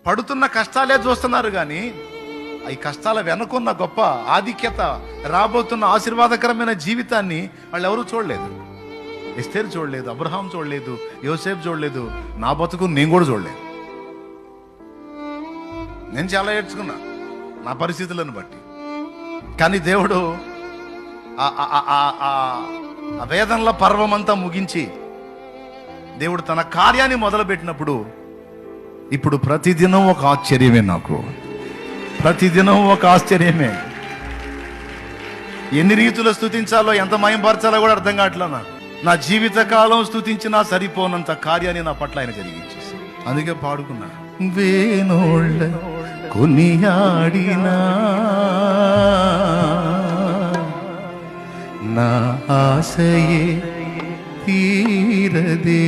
పడుతున్న కష్టాలే చూస్తున్నారు కానీ ఈ కష్టాల వెనుకున్న గొప్ప ఆధిక్యత, రాబోతున్న ఆశీర్వాదకరమైన జీవితాన్ని వాళ్ళు ఎవరూ చూడలేదు. ఎస్తేరు చూడలేదు, అబ్రహాం చూడలేదు, యోసేపు చూడలేదు, నా బతుకు నేను కూడా చూడలేదు. నేను చాలా ఏడ్చుకున్నా నా పరిస్థితులను బట్టి. కానీ దేవుడు ఆ వేదనల పర్వం అంతా ముగించి దేవుడు తన కార్యాన్ని మొదలుపెట్టినప్పుడు ఇప్పుడు ప్రతిదినం ఒక ఆశ్చర్యమే. నాకు ప్రతిదినం ఒక ఆశ్చర్యమే. ఎన్ని రీతులు స్తుతించాలో, ఎంత మయంపరచాలో కూడా అర్థం కావట్లేనా. నా జీవిత కాలం స్తుతించినా సరిపోనంత కార్యాన్ని నా పట్ల ఆయన జరిగించేసి, అందుకే పాడుకున్నా, వేణోళ్ళ కొనియాడినా నా ఆశయే తీరదే.